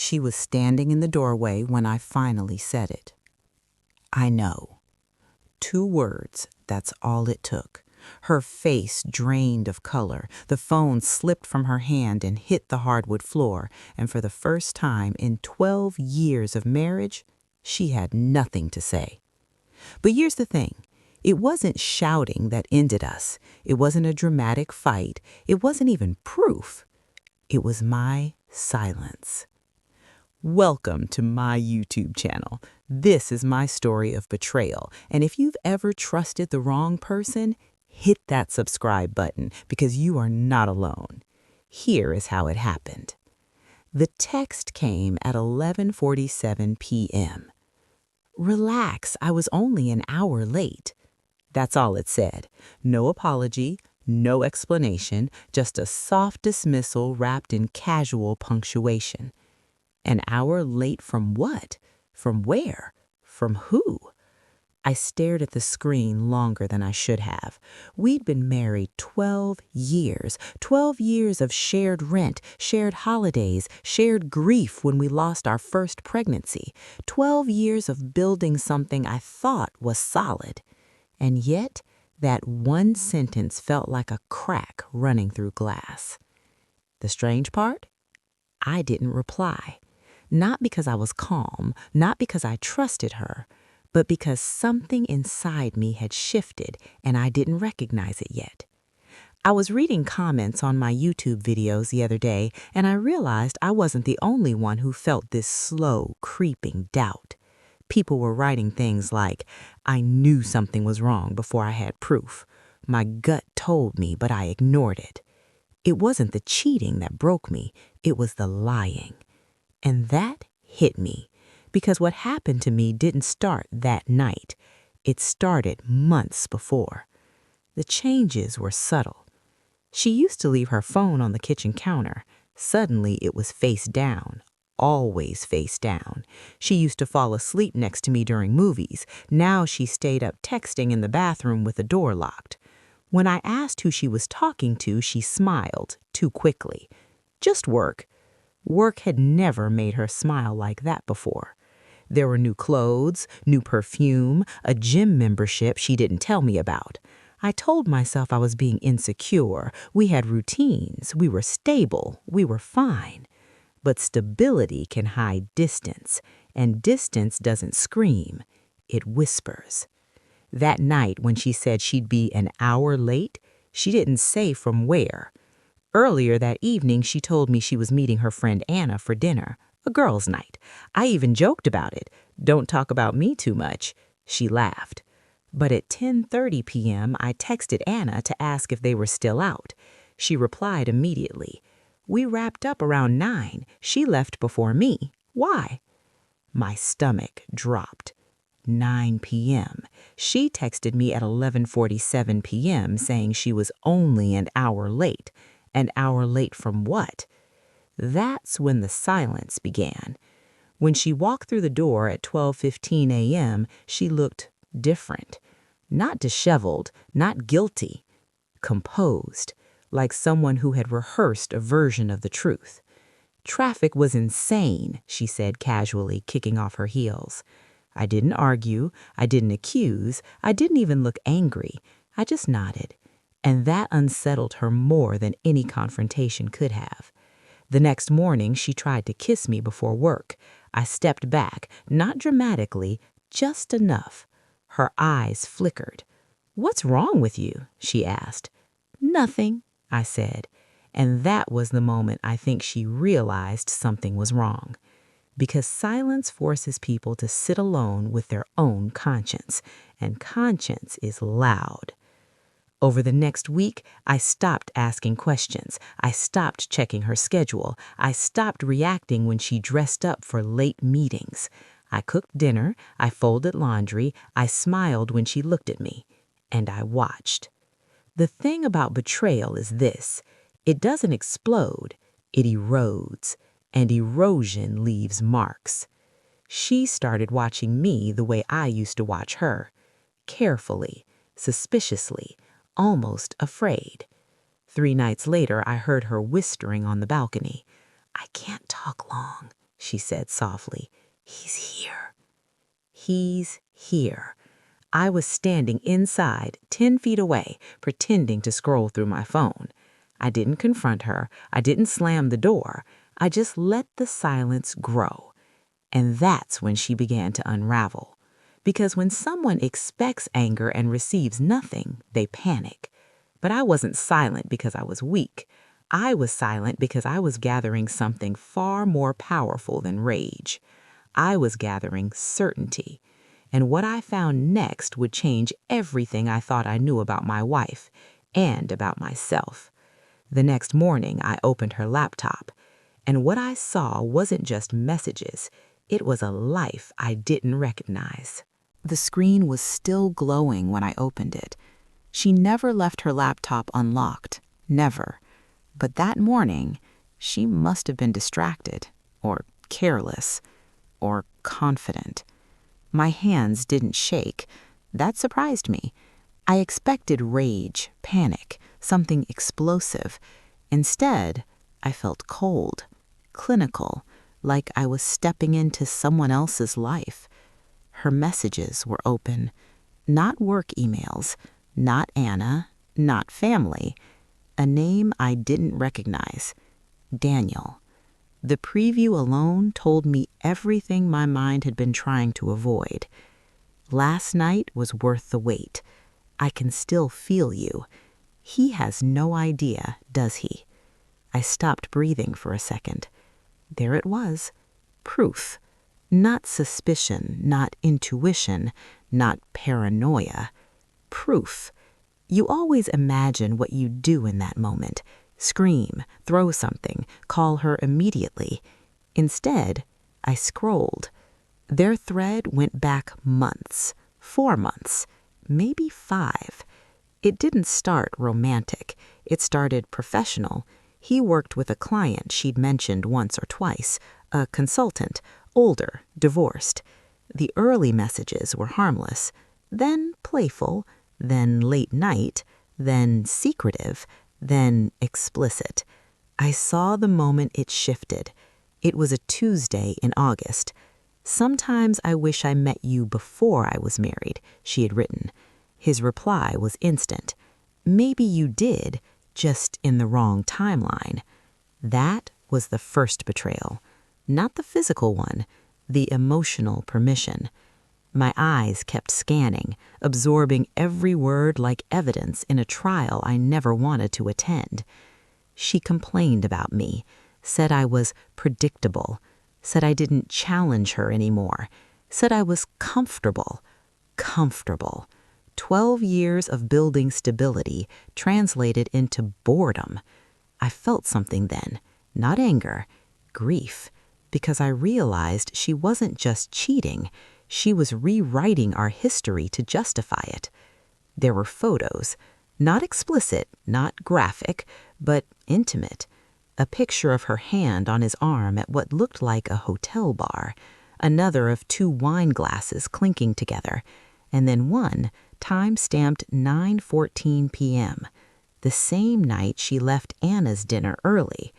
She was standing in the doorway when I finally said it. I know. 2 words, that's all it took. Her face drained of color. The phone slipped from her hand and hit the hardwood floor, and for the first time in 12 years of marriage, she had nothing to say. But here's the thing. It wasn't shouting that ended us. It wasn't a dramatic fight. It wasn't even proof. It was my silence. Welcome to my YouTube channel. This is my story of betrayal, and if you've ever trusted the wrong person, hit that subscribe button because you are not alone. Here is how it happened. The text came at 11:47 p.m. Relax, I was only an hour late. That's all it said. No apology, no explanation, just a soft dismissal wrapped in casual punctuation. An hour late from what? From where? From who? I stared at the screen longer than I should have. We'd been married 12 years. 12 years of shared rent, shared holidays, shared grief when we lost our first pregnancy. 12 years of building something I thought was solid. And yet, that one sentence felt like a crack running through glass. The strange part? I didn't reply. Not because I was calm, not because I trusted her, but because something inside me had shifted and I didn't recognize it yet. I was reading comments on my YouTube videos the other day, and I realized I wasn't the only one who felt this slow, creeping doubt. People were writing things like, I knew something was wrong before I had proof. My gut told me, but I ignored it. It wasn't the cheating that broke me, it was the lying. And that hit me, because what happened to me didn't start that night. It started months before. The changes were subtle. She used to leave her phone on the kitchen counter. Suddenly it was face down, always face down. She used to fall asleep next to me during movies. Now she stayed up texting in the bathroom with the door locked. When I asked who she was talking to, she smiled too quickly. Just work. Work had never made her smile like that before. There were new clothes, new perfume, a gym membership she didn't tell me about. I told myself I was being insecure. We had routines. We were stable. We were fine. But stability can hide distance, and distance doesn't scream. It whispers. That night when she said she'd be an hour late, she didn't say from where. Earlier that evening, she told me she was meeting her friend Anna for dinner, a girls' night. I even joked about it. Don't talk about me too much. She laughed. But at 10:30 p.m., I texted Anna to ask if they were still out. She replied immediately. We wrapped up around 9. She left before me. Why? My stomach dropped. 9 p.m. She texted me at 11:47 p.m. saying she was only an hour late. An hour late from what? That's when the silence began. When she walked through the door at 12:15 a.m., she looked different. Not disheveled, not guilty. Composed, like someone who had rehearsed a version of the truth. Traffic was insane, she said casually, kicking off her heels. I didn't argue, I didn't accuse, I didn't even look angry. I just nodded. And that unsettled her more than any confrontation could have. The next morning, she tried to kiss me before work. I stepped back, not dramatically, just enough. Her eyes flickered. What's wrong with you? She asked. Nothing, I said. And that was the moment I think she realized something was wrong. Because silence forces people to sit alone with their own conscience, and conscience is loud. Over the next week, I stopped asking questions. I stopped checking her schedule. I stopped reacting when she dressed up for late meetings. I cooked dinner. I folded laundry. I smiled when she looked at me. And I watched. The thing about betrayal is this. It doesn't explode. It erodes. And erosion leaves marks. She started watching me the way I used to watch her. Carefully, suspiciously, almost afraid. 3 nights later, I heard her whispering on the balcony. I can't talk long, she said softly. He's here. He's here. I was standing inside, 10 feet away, pretending to scroll through my phone. I didn't confront her. I didn't slam the door. I just let the silence grow. And that's when she began to unravel. Because when someone expects anger and receives nothing, they panic. But I wasn't silent because I was weak. I was silent because I was gathering something far more powerful than rage. I was gathering certainty. And what I found next would change everything I thought I knew about my wife and about myself. The next morning, I opened her laptop, and what I saw wasn't just messages. It was a life I didn't recognize. The screen was still glowing when I opened it. She never left her laptop unlocked, never. But that morning, she must have been distracted, or careless, or confident. My hands didn't shake. That surprised me. I expected rage, panic, something explosive. Instead, I felt cold, clinical, like I was stepping into someone else's life. Her messages were open. Not work emails, not Anna, not family. A name I didn't recognize. Daniel. The preview alone told me everything my mind had been trying to avoid. Last night was worth the wait. I can still feel you. He has no idea, does he? I stopped breathing for a second. There it was. Proof. Not suspicion, not intuition, not paranoia. Proof. You always imagine what you'd do in that moment. Scream, throw something, call her immediately. Instead, I scrolled. Their thread went back months, 4 months, maybe 5. It didn't start romantic. It started professional. He worked with a client she'd mentioned once or twice, a consultant, older, divorced. The early messages were harmless, then playful, then late night, then secretive, then explicit. I saw the moment it shifted. It was a Tuesday in August. Sometimes I wish I met you before I was married, she had written. His reply was instant. Maybe you did, just in the wrong timeline. That was the first betrayal. Not the physical one, the emotional permission. My eyes kept scanning, absorbing every word like evidence in a trial I never wanted to attend. She complained about me, said I was predictable, said I didn't challenge her anymore, said I was comfortable. Comfortable. 12 years of building stability translated into boredom. I felt something then, not anger, grief, because I realized she wasn't just cheating. She was rewriting our history to justify it. There were photos, not explicit, not graphic, but intimate. A picture of her hand on his arm at what looked like a hotel bar, another of 2 wine glasses clinking together, and then one time-stamped 9:14 p.m., the same night she left Anna's dinner early.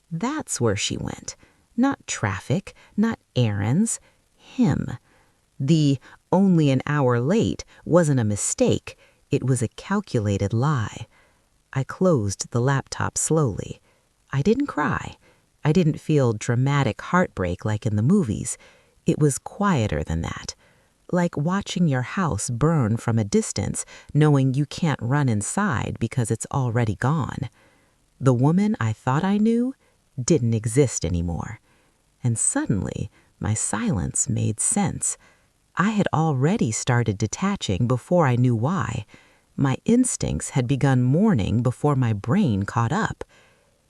That's where she went. Not traffic, not errands, him. The only an hour late wasn't a mistake, it was a calculated lie. I closed the laptop slowly. I didn't cry. I didn't feel dramatic heartbreak like in the movies. It was quieter than that. Like watching your house burn from a distance, knowing you can't run inside because it's already gone. The woman I thought I knew didn't exist anymore. And suddenly, my silence made sense. I had already started detaching before I knew why. My instincts had begun mourning before my brain caught up.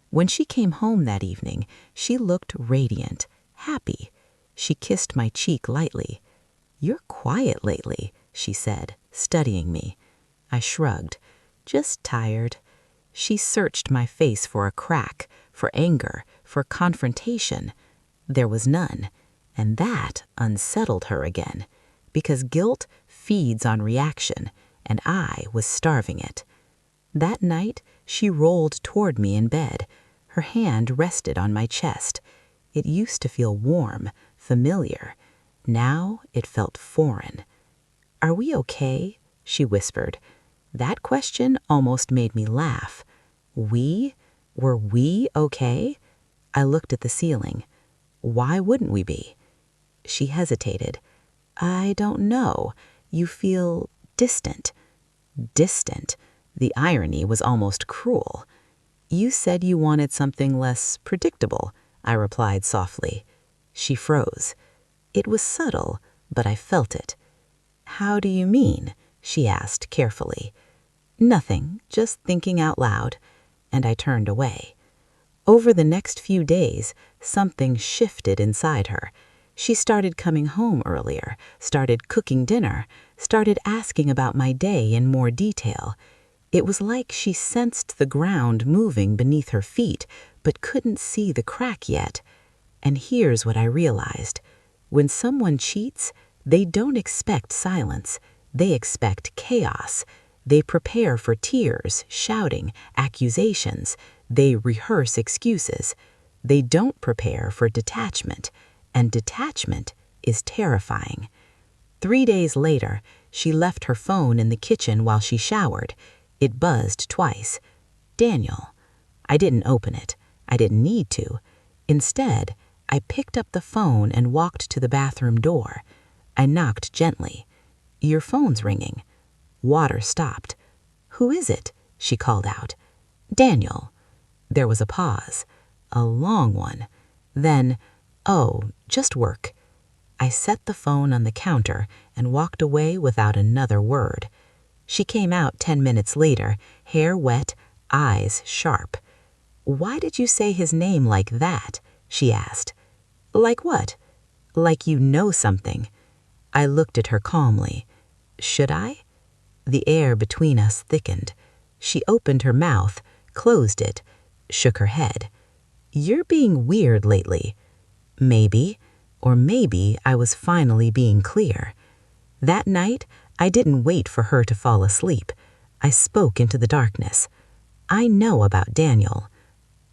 When she came home that evening, she looked radiant, happy. She kissed my cheek lightly. "You're quiet lately," she said, studying me. I shrugged. "Just tired." She searched my face for a crack, for anger, for confrontation. There was none, and that unsettled her again, because guilt feeds on reaction, and I was starving it. That night, she rolled toward me in bed. Her hand rested on my chest. It used to feel warm, familiar. Now it felt foreign. "Are we okay?" she whispered. That question almost made me laugh. We? Were we okay? I looked at the ceiling. Why wouldn't we be? She hesitated. "I don't know. You feel distant." Distant. The irony was almost cruel. "You said you wanted something less predictable," I replied softly. She froze. It was subtle, but I felt it. "How do you mean?" she asked carefully. "Nothing, just thinking out loud." And I turned away. Over the next few days, something shifted inside her. She started coming home earlier, started cooking dinner, started asking about my day in more detail. It was like she sensed the ground moving beneath her feet, but couldn't see the crack yet. And here's what I realized. When someone cheats, they don't expect silence. They expect chaos. They prepare for tears, shouting, accusations. They rehearse excuses. They don't prepare for detachment, and detachment is terrifying. 3 days later, she left her phone in the kitchen while she showered. It buzzed twice. "Daniel." I didn't open it. I didn't need to. Instead, I picked up the phone and walked to the bathroom door. I knocked gently. "Your phone's ringing." Water stopped. "Who is it?" she called out. "Daniel." There was a pause. A long one. Then, "Oh, just work." I set the phone on the counter and walked away without another word. She came out 10 minutes later, hair wet, eyes sharp. "Why did you say his name like that?" she asked. "Like what?" "Like you know something." I looked at her calmly. "Should I?" The air between us thickened. She opened her mouth, closed it, shook her head. "You're being weird lately." Maybe, or maybe I was finally being clear. That night, I didn't wait for her to fall asleep. I spoke into the darkness. "I know about Daniel."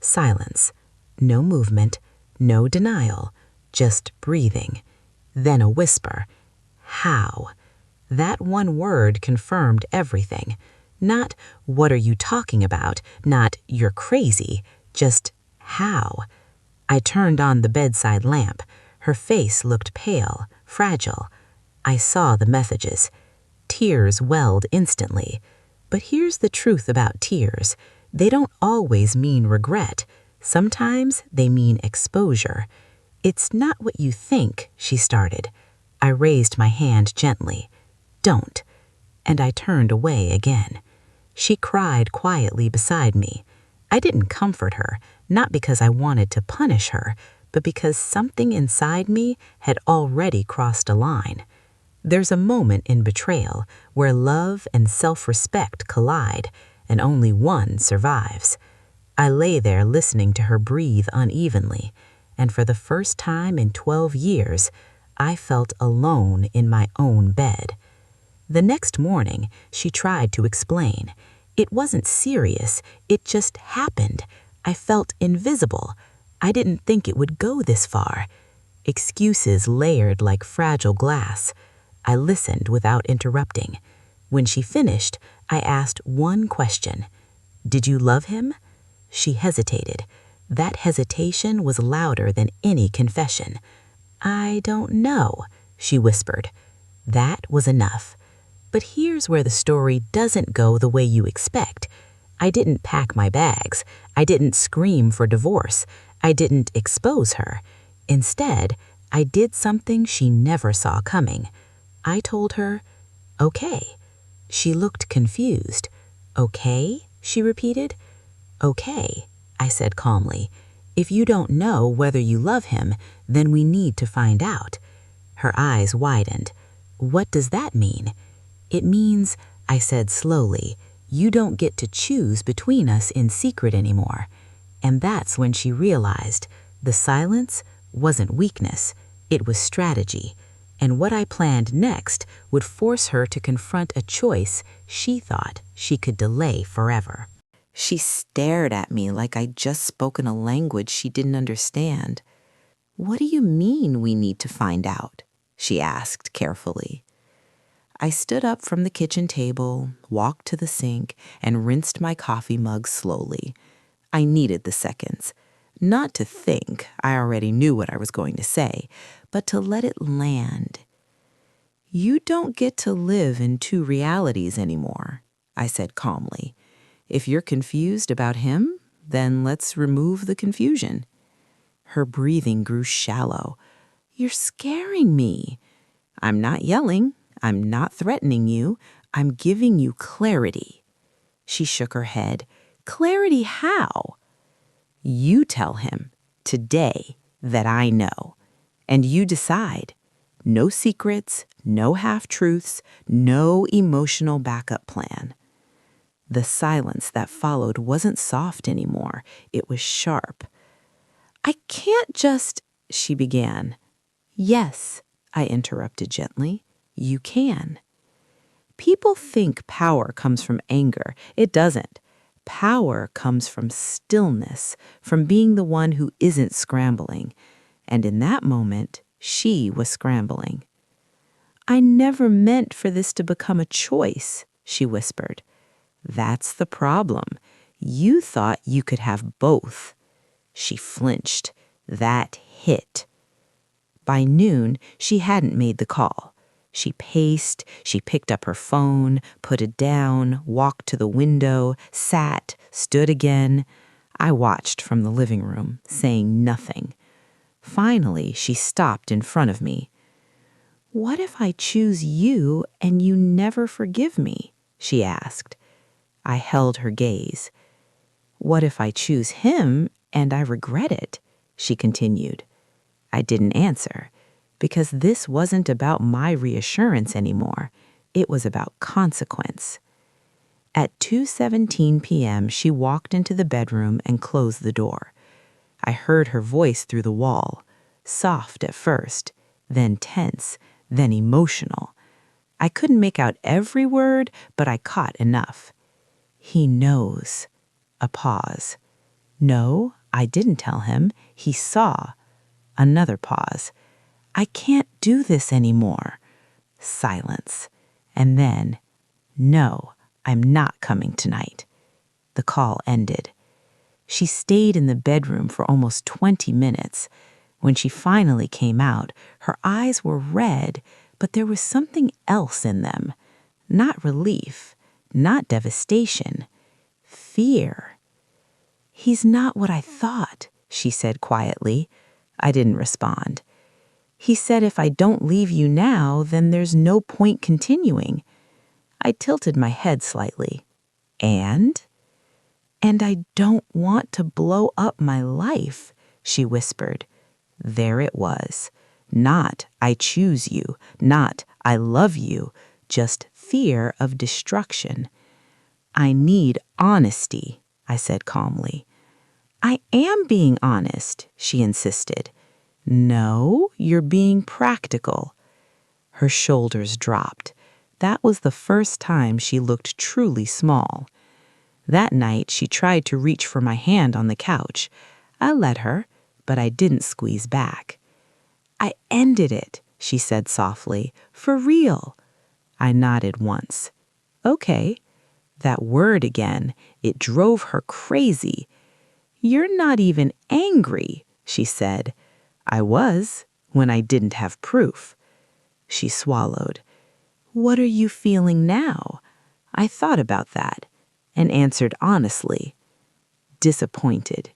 Silence. No movement, no denial, just breathing. Then a whisper. "How?" That one word confirmed everything. Not, "What are you talking about?" Not, "You're crazy." Just, "How?" I turned on the bedside lamp. Her face looked pale, fragile. I saw the messages. Tears welled instantly. But here's the truth about tears. They don't always mean regret. Sometimes they mean exposure. "It's not what you think," she started. I raised my hand gently. "Don't." And I turned away again. She cried quietly beside me. I didn't comfort her, not because I wanted to punish her, but because something inside me had already crossed a line. There's a moment in betrayal where love and self-respect collide, and only one survives. I lay there listening to her breathe unevenly, and for the first time in 12 years, I felt alone in my own bed. The next morning, she tried to explain. It wasn't serious, it just happened. I felt invisible. I didn't think it would go this far. Excuses layered like fragile glass. I listened without interrupting. When she finished, I asked one question. "Did you love him?" She hesitated. That hesitation was louder than any confession. "I don't know," she whispered. That was enough. But here's where the story doesn't go the way you expect. I didn't pack my bags. I didn't scream for divorce. I didn't expose her. Instead, I did something she never saw coming. I told her, "Okay." She looked confused. "Okay?" she repeated. "Okay," I said calmly. "If you don't know whether you love him, then we need to find out." Her eyes widened. "What does that mean?" "It means," I said slowly, "you don't get to choose between us in secret anymore." And that's when she realized the silence wasn't weakness, it was strategy. And what I planned next would force her to confront a choice she thought she could delay forever. She stared at me like I'd just spoken a language she didn't understand. "What do you mean we need to find out?" she asked carefully. I stood up from the kitchen table, walked to the sink, and rinsed my coffee mug slowly. I needed the seconds. Not to think, I already knew what I was going to say, but to let it land. "You don't get to live in two realities anymore," I said calmly. "If you're confused about him, then let's remove the confusion." Her breathing grew shallow. "You're scaring me." "I'm not yelling. I'm not threatening you. I'm giving you clarity." She shook her head. "Clarity how?" "You tell him, today, that I know. And you decide. No secrets, no half-truths, no emotional backup plan." The silence that followed wasn't soft anymore. It was sharp. "I can't just," she began. "Yes," I interrupted gently, "you can." People think power comes from anger. It doesn't. Power comes from stillness, from being the one who isn't scrambling. And in that moment, she was scrambling. "I never meant for this to become a choice," she whispered. "That's the problem. You thought you could have both." She flinched. That hit. By noon, she hadn't made the call. She paced, she picked up her phone, put it down, walked to the window, sat, stood again. I watched from the living room, saying nothing. Finally, she stopped in front of me. "What if I choose you and you never forgive me?" she asked. I held her gaze. "What if I choose him and I regret it?" she continued. I didn't answer, because this wasn't about my reassurance anymore. It was about consequence. At 2:17 p.m., she walked into the bedroom and closed the door. I heard her voice through the wall, soft at first, then tense, then emotional. I couldn't make out every word, but I caught enough. "He knows." A pause. "No, I didn't tell him. He saw." Another pause. "I can't do this anymore." Silence. And then, "No, I'm not coming tonight." The call ended. She stayed in the bedroom for almost 20 minutes. When she finally came out, her eyes were red, but there was something else in them. Not relief, not devastation. Fear. "He's not what I thought," she said quietly. I didn't respond. "He said if I don't leave you now, then there's no point continuing." I tilted my head slightly. "And?" "And I don't want to blow up my life," she whispered. There it was. Not "I choose you," not "I love you," just fear of destruction. "I need honesty," I said calmly. "I am being honest," she insisted. "No, you're being practical." Her shoulders dropped. That was the first time she looked truly small. That night, she tried to reach for my hand on the couch. I let her, but I didn't squeeze back. "I ended it," she said softly. "For real." I nodded once. "Okay." That word again, it drove her crazy. "You're not even angry," she said. I was, when I didn't have proof. She swallowed. "What are you feeling now?" I thought about that and answered honestly. Disappointed.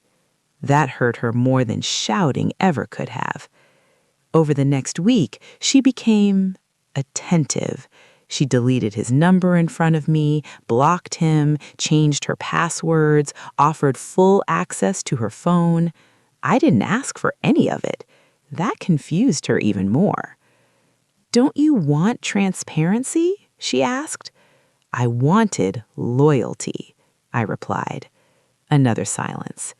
That hurt her more than shouting ever could have. Over the next week, she became attentive. She deleted his number in front of me, blocked him, changed her passwords, offered full access to her phone. I didn't ask for any of it. That confused her even more. "Don't you want transparency?" she asked. "I wanted loyalty," I replied. Another silence.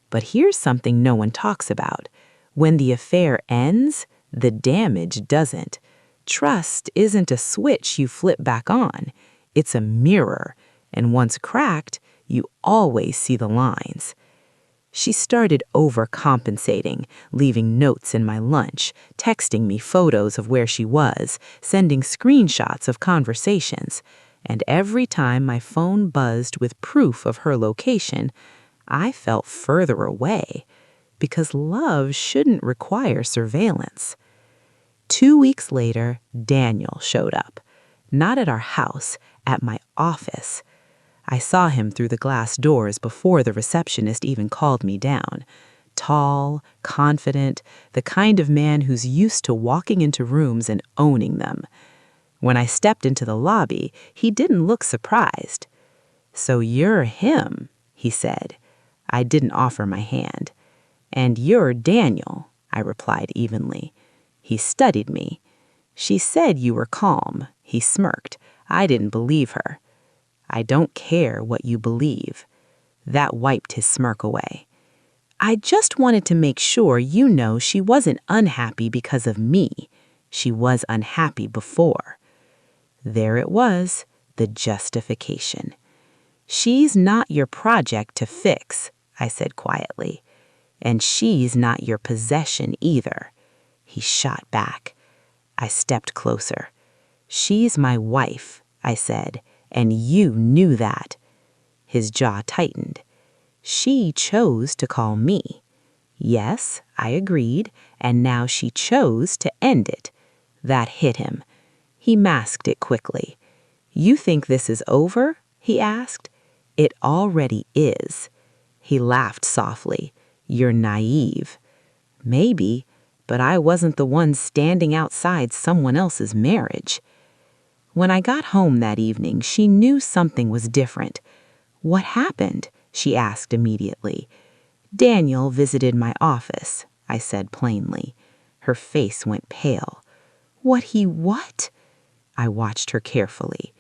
But here's something no one talks about. When the affair ends, the damage doesn't. Trust isn't a switch you flip back on. It's a mirror, and once cracked, you always see the lines. She started overcompensating, leaving notes in my lunch, texting me photos of where she was, sending screenshots of conversations. And every time my phone buzzed with proof of her location, I felt further away, because love shouldn't require surveillance. 2 weeks later, Daniel showed up. Not at our house, at my office. I saw him through the glass doors before the receptionist even called me down. Tall, confident, the kind of man who's used to walking into rooms and owning them. When I stepped into the lobby, he didn't look surprised. "So you're him," he said. I didn't offer my hand. "And you're Daniel," I replied evenly. He studied me. "She said you were calm," he smirked. I didn't believe her. "I don't care what you believe." That wiped his smirk away. "I just wanted to make sure you know she wasn't unhappy because of me. She was unhappy before." There it was, the justification. "She's not your project to fix," I said quietly. "And she's not your possession either." He shot back. I stepped closer. "She's my wife," I said, "and you knew that." His jaw tightened. "She chose to call me." "Yes," I agreed, "and now she chose to end it." That hit him. He masked it quickly. "You think this is over?" he asked. "It already is." He laughed softly. "You're naive." Maybe, but I wasn't the one standing outside someone else's marriage. When I got home that evening, she knew something was different. "What happened?" she asked immediately. "Daniel visited my office," I said plainly. Her face went pale. What? I watched her carefully.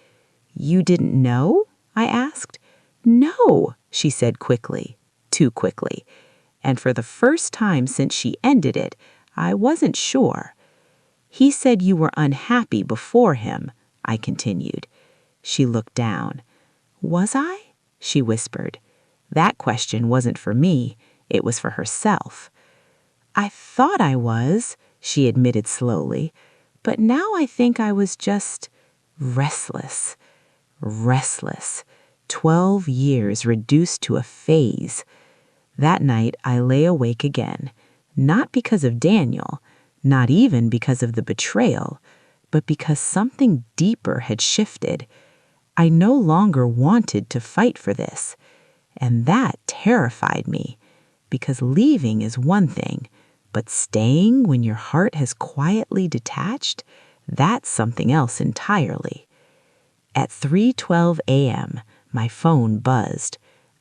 "You didn't know?" I asked. "No," she said quickly, too quickly. And for the first time since she ended it, I wasn't sure. "He said you were unhappy before him," I continued. She looked down. "Was I?" she whispered. That question wasn't for me, it was for herself. "I thought I was," she admitted slowly, "but now I think I was just restless. Restless. 12 years reduced to a phase." That night I lay awake again, not because of Daniel, not even because of the betrayal, but because something deeper had shifted. I no longer wanted to fight for this, and that terrified me, because leaving is one thing, but staying when your heart has quietly detached, that's something else entirely. At 3:12 a.m., my phone buzzed.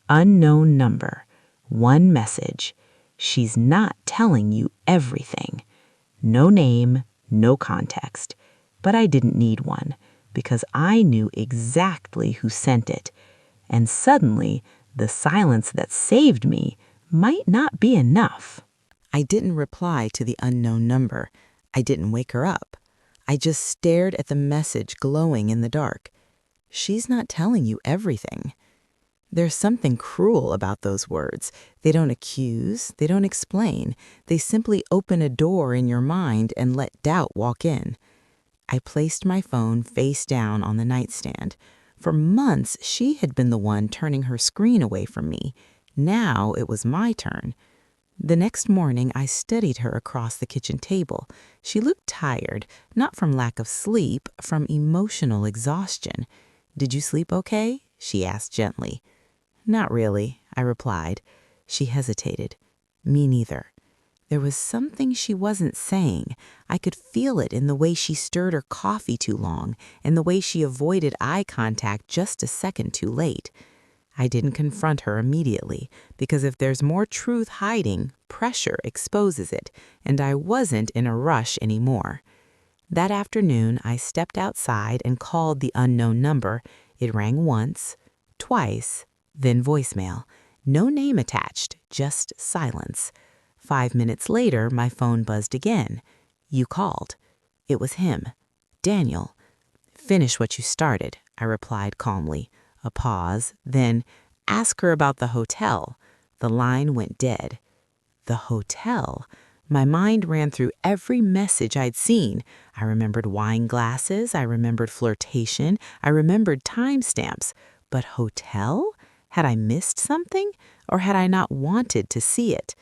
Unknown number. One message. "She's not telling you everything." No name, no context. But I didn't need one, because I knew exactly who sent it. And suddenly, the silence that saved me might not be enough. I didn't reply to the unknown number. I didn't wake her up. I just stared at the message glowing in the dark. "She's not telling you everything." There's something cruel about those words. They don't accuse, they don't explain. They simply open a door in your mind and let doubt walk in. I placed my phone face down on the nightstand. For months, she had been the one turning her screen away from me. Now it was my turn. The next morning, I studied her across the kitchen table. She looked tired, not from lack of sleep, from emotional exhaustion. "Did you sleep okay?" she asked gently. "Not really," I replied. She hesitated. "Me neither." There was something she wasn't saying. I could feel it in the way she stirred her coffee too long and the way she avoided eye contact just a second too late. I didn't confront her immediately, because if there's more truth hiding, pressure exposes it, and I wasn't in a rush anymore. That afternoon, I stepped outside and called the unknown number. It rang once, twice, then voicemail. No name attached, just silence. 5 minutes later, my phone buzzed again. "You called." It was him. "Daniel." "Finish what you started," I replied calmly. A pause, then, "Ask her about the hotel." The line went dead. The hotel. My mind ran through every message I'd seen. I remembered wine glasses, I remembered flirtation, I remembered timestamps. But hotel? Had I missed something? Or had I not wanted to see it?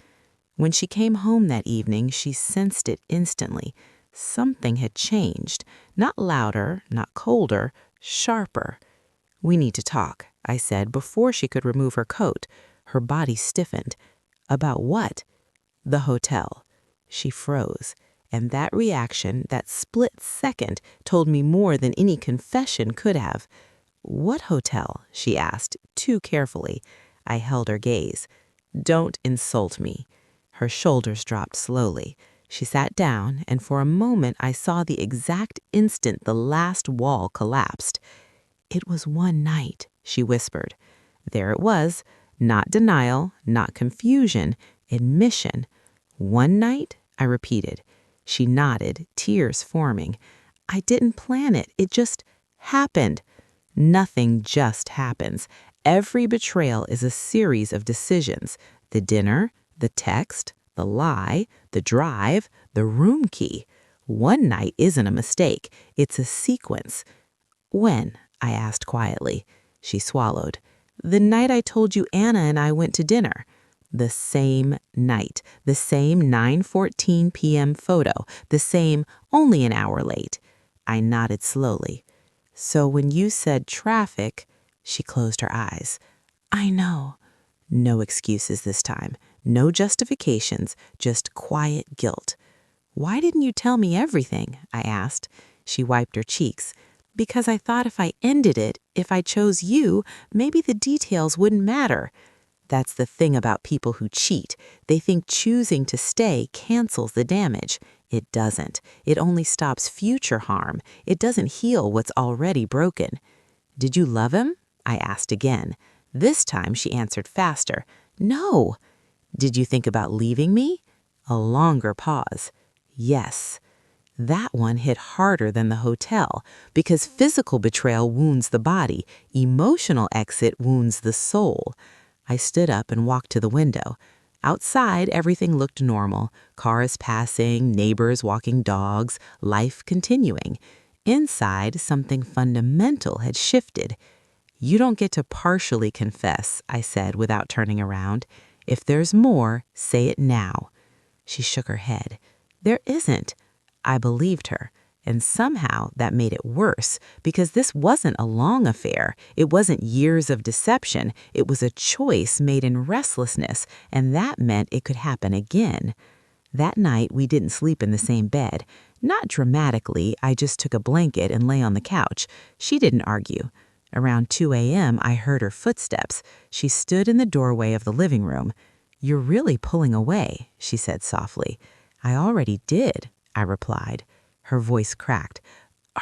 When she came home that evening, she sensed it instantly. Something had changed. Not louder, not colder, sharper. "We need to talk," I said before she could remove her coat. Her body stiffened. "About what?" "The hotel." She froze, and that reaction, that split second, told me more than any confession could have. "What hotel?" she asked, too carefully. I held her gaze. "Don't insult me." Her shoulders dropped slowly. She sat down, and for a moment I saw the exact instant the last wall collapsed. "It was one night," she whispered. There it was. Not denial, not confusion, admission. "One night?" I repeated. She nodded, tears forming. "I didn't plan it. It just happened." Nothing just happens. Every betrayal is a series of decisions. The dinner, the text, the lie, the drive, the room key. One night isn't a mistake. It's a sequence. "When?" I asked quietly. She swallowed. "The night I told you Anna and I went to dinner." The same night, the same 9:14 p.m. photo, the same only an hour late. I nodded slowly. "So when you said traffic," she closed her eyes. "I know." No excuses this time. No justifications, just quiet guilt. "Why didn't you tell me everything?" I asked. She wiped her cheeks. "Because I thought if I ended it, if I chose you, maybe the details wouldn't matter." That's the thing about people who cheat. They think choosing to stay cancels the damage. It doesn't. It only stops future harm. It doesn't heal what's already broken. "Did you love him?" I asked again. This time she answered faster. "No." "Did you think about leaving me?" A longer pause. "Yes." That one hit harder than the hotel, because physical betrayal wounds the body, emotional exit wounds the soul. I stood up and walked to the window. Outside, everything looked normal. Cars passing, neighbors walking dogs, life continuing. Inside, something fundamental had shifted. "You don't get to partially confess," I said without turning around. "If there's more, say it now." She shook her head. "There isn't." I believed her. And somehow that made it worse, because this wasn't a long affair. It wasn't years of deception. It was a choice made in restlessness, and that meant it could happen again. That night, we didn't sleep in the same bed. Not dramatically, I just took a blanket and lay on the couch. She didn't argue. Around 2 a.m., I heard her footsteps. She stood in the doorway of the living room. "You're really pulling away," she said softly. "I already did," I replied. Her voice cracked.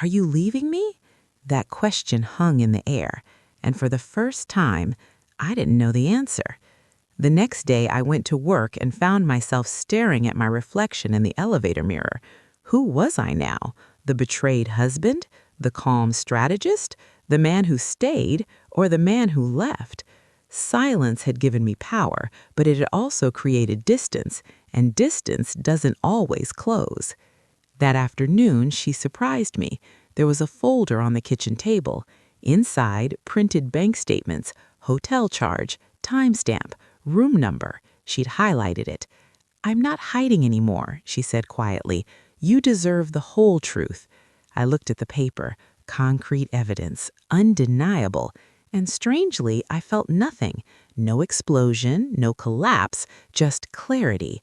"Are you leaving me?" That question hung in the air, and for the first time, I didn't know the answer. The next day, I went to work and found myself staring at my reflection in the elevator mirror. Who was I now? The betrayed husband? The calm strategist? The man who stayed? Or the man who left? Silence had given me power, but it had also created distance, and distance doesn't always close. That afternoon, she surprised me. There was a folder on the kitchen table. Inside, printed bank statements, hotel charge, timestamp, room number. She'd highlighted it. "I'm not hiding anymore," she said quietly. "You deserve the whole truth." I looked at the paper. Concrete evidence, undeniable. And strangely, I felt nothing. No explosion, no collapse, just clarity.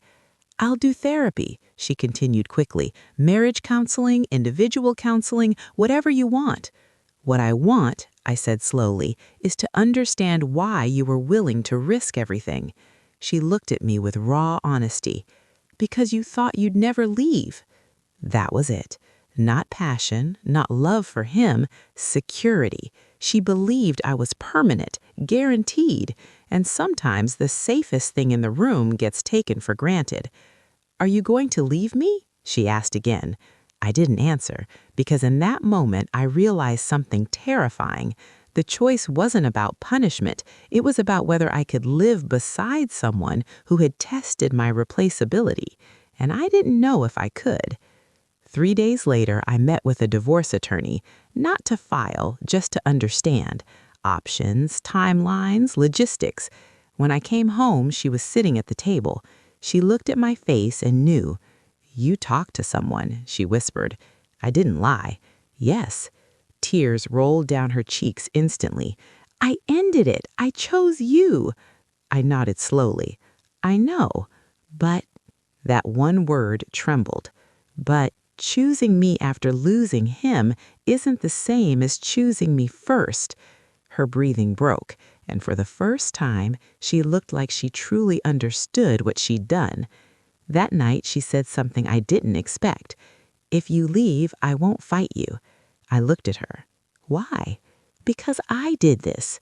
"I'll do therapy," she continued quickly. "Marriage counseling, individual counseling, whatever you want." "What I want," I said slowly, "is to understand why you were willing to risk everything." She looked at me with raw honesty. "Because you thought you'd never leave." That was it. Not passion, not love for him, security. She believed I was permanent, guaranteed, and sometimes the safest thing in the room gets taken for granted. "Are you going to leave me?" she asked again. I didn't answer, because in that moment I realized something terrifying. The choice wasn't about punishment. It was about whether I could live beside someone who had tested my replaceability, and I didn't know if I could. 3 days later, I met with a divorce attorney, not to file, just to understand options, timelines, logistics. When I came home, she was sitting at the table. She looked at my face and knew. "You talked to someone," she whispered. I didn't lie. "Yes." Tears rolled down her cheeks instantly. "I ended it. I chose you." I nodded slowly. "I know, but—" That one word trembled. "But choosing me after losing him isn't the same as choosing me first." Her breathing broke, and for the first time, she looked like she truly understood what she'd done. That night, she said something I didn't expect. "If you leave, I won't fight you." I looked at her. "Why?" "Because I did this."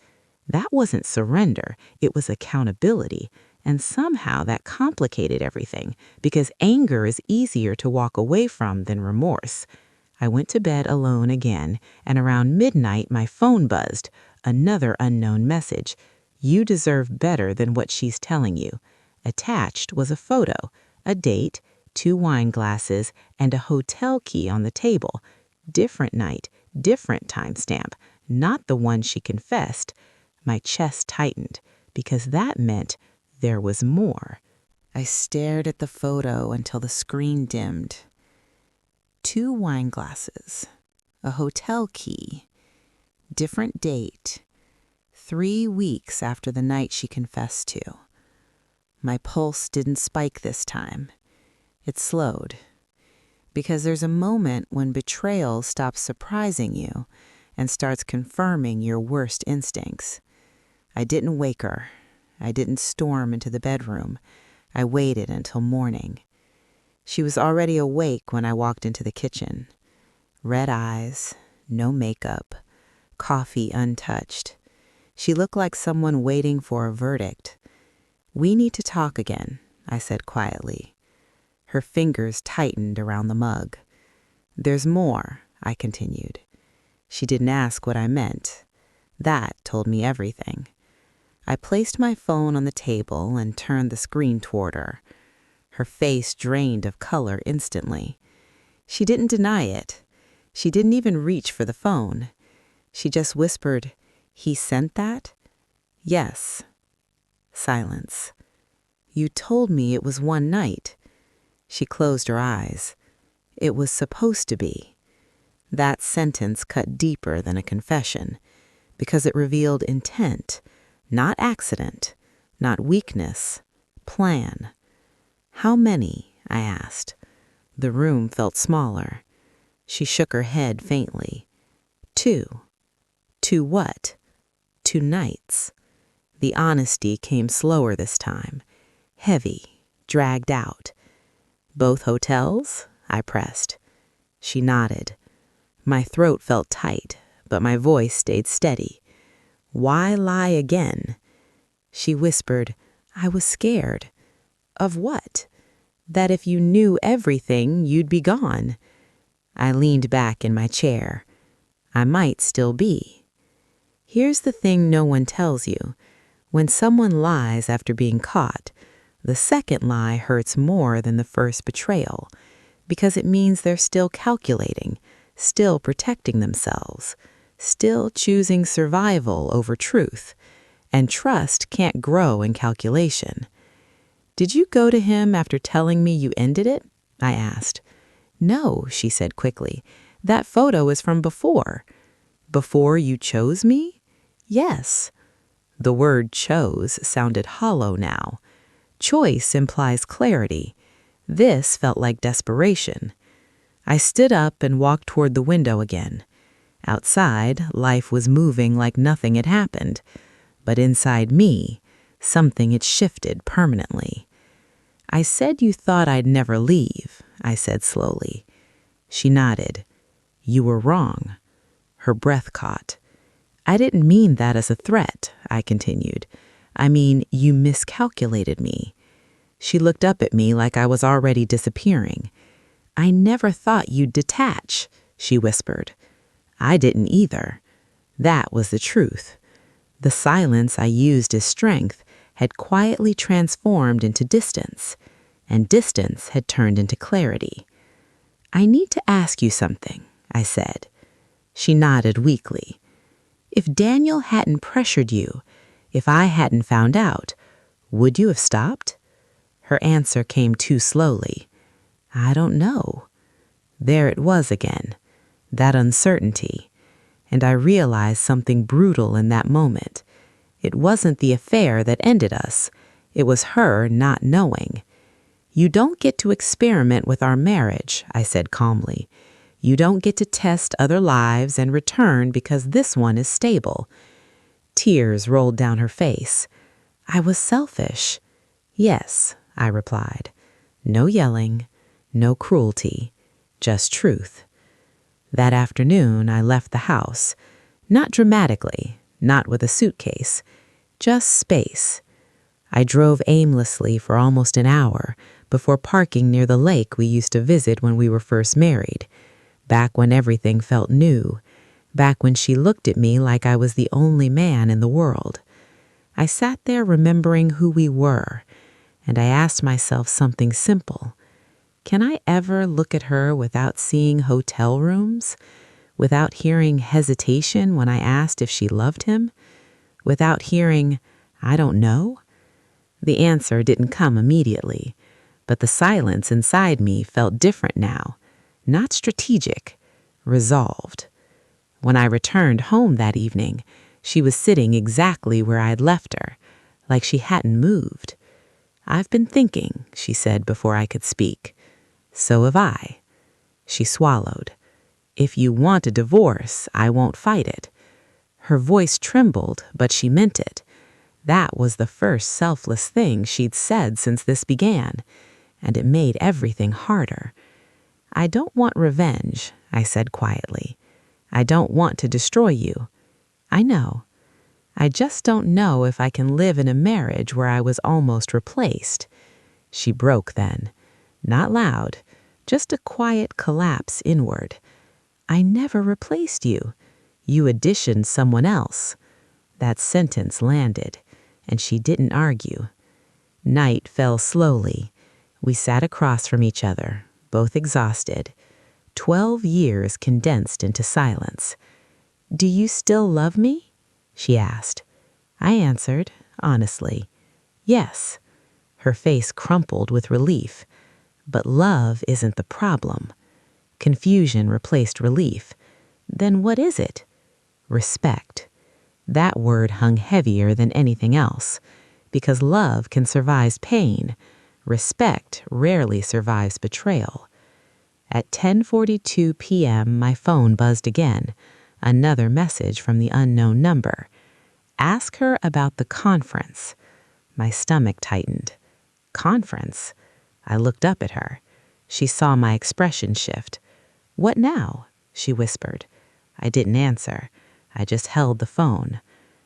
That wasn't surrender, it was accountability. And somehow that complicated everything, because anger is easier to walk away from than remorse. I went to bed alone again, and around midnight my phone buzzed. Another unknown message. "You deserve better than what she's telling you." Attached was a photo, a date, 2 wine glasses, and a hotel key on the table. Different night, different timestamp, not the one she confessed. My chest tightened, because that meant there was more. I stared at the photo until the screen dimmed. 2 wine glasses, a hotel key, different date, 3 weeks after the night she confessed to. My pulse didn't spike this time. It slowed. Because there's a moment when betrayal stops surprising you and starts confirming your worst instincts. I didn't wake her. I didn't storm into the bedroom. I waited until morning. She was already awake when I walked into the kitchen. Red eyes, no makeup, coffee untouched. She looked like someone waiting for a verdict. "We need to talk again," I said quietly. Her fingers tightened around the mug. "There's more," I continued. She didn't ask what I meant. That told me everything. I placed my phone on the table and turned the screen toward her. Her face drained of color instantly. She didn't deny it. She didn't even reach for the phone. She just whispered, "He sent that?" "Yes." Silence. "You told me it was one night." She closed her eyes. "It was supposed to be." That sentence cut deeper than a confession, because it revealed intent, not accident, not weakness, plan. "How many?" I asked. The room felt smaller. She shook her head faintly. 2. 2 what? 2 nights. The honesty came slower this time, heavy, dragged out. "Both hotels?" I pressed. She nodded. My throat felt tight, but my voice stayed steady. "Why lie again?" She whispered, "I was scared." "Of what?" "That if you knew everything, you'd be gone." I leaned back in my chair. I might still be. Here's the thing no one tells you. When someone lies after being caught, the second lie hurts more than the first betrayal, because it means they're still calculating, still protecting themselves, still choosing survival over truth. And trust can't grow in calculation. "Did you go to him after telling me you ended it?" I asked. "No," she said quickly. "That photo is from before." "Before you chose me?" "Yes." The word chose sounded hollow now. Choice implies clarity. This felt like desperation. I stood up and walked toward the window again. Outside, life was moving like nothing had happened. But inside me, something had shifted permanently. "I said you thought I'd never leave," I said slowly. She nodded. "You were wrong." Her breath caught. "I didn't mean that as a threat," I continued. "I mean, you miscalculated me." She looked up at me like I was already disappearing. "I never thought you'd detach," she whispered. "I didn't either." That was the truth. The silence I used as strength had quietly transformed into distance, and distance had turned into clarity. "I need to ask you something," I said. She nodded weakly. "If Daniel hadn't pressured you, if I hadn't found out, would you have stopped?" Her answer came too slowly. "I don't know." There it was again, that uncertainty. And I realized something brutal in that moment. It wasn't the affair that ended us. It was her not knowing. "You don't get to experiment with our marriage," I said calmly. "You don't get to test other lives and return because this one is stable." Tears rolled down her face. "I was selfish." "Yes," I replied. No yelling, no cruelty, just truth. That afternoon, I left the house. Not dramatically, not with a suitcase, just space. I drove aimlessly for almost an hour before parking near the lake we used to visit when we were first married, back when everything felt new, back when she looked at me like I was the only man in the world. I sat there remembering who we were, and I asked myself something simple. Can I ever look at her without seeing hotel rooms? Without hearing hesitation when I asked if she loved him? Without hearing, "I don't know"? The answer didn't come immediately, but the silence inside me felt different now. Not strategic, resolved. When I returned home that evening, she was sitting exactly where I had left her, like she hadn't moved. "I've been thinking," she said before I could speak. "So have I." She swallowed. "If you want a divorce, I won't fight it." Her voice trembled, but she meant it. That was the first selfless thing she'd said since this began, and it made everything harder. "I don't want revenge," I said quietly. "I don't want to destroy you. I know. I just don't know if I can live in a marriage where I was almost replaced." She broke then. Not loud, just a quiet collapse inward. "I never replaced you. You auditioned someone else." That sentence landed, and she didn't argue. Night fell slowly. We sat across from each other, both exhausted. 12 years condensed into silence. "Do you still love me?" she asked. I answered, honestly, "Yes." Her face crumpled with relief. But love isn't the problem. Confusion replaced relief. Then what is it? Respect. That word hung heavier than anything else, because love can survive pain. Respect rarely survives betrayal. At 10:42 p.m., my phone buzzed again. Another message from the unknown number. "Ask her about the conference." My stomach tightened. Conference? I looked up at her. She saw my expression shift. "What now?" she whispered. I didn't answer. I just held the phone.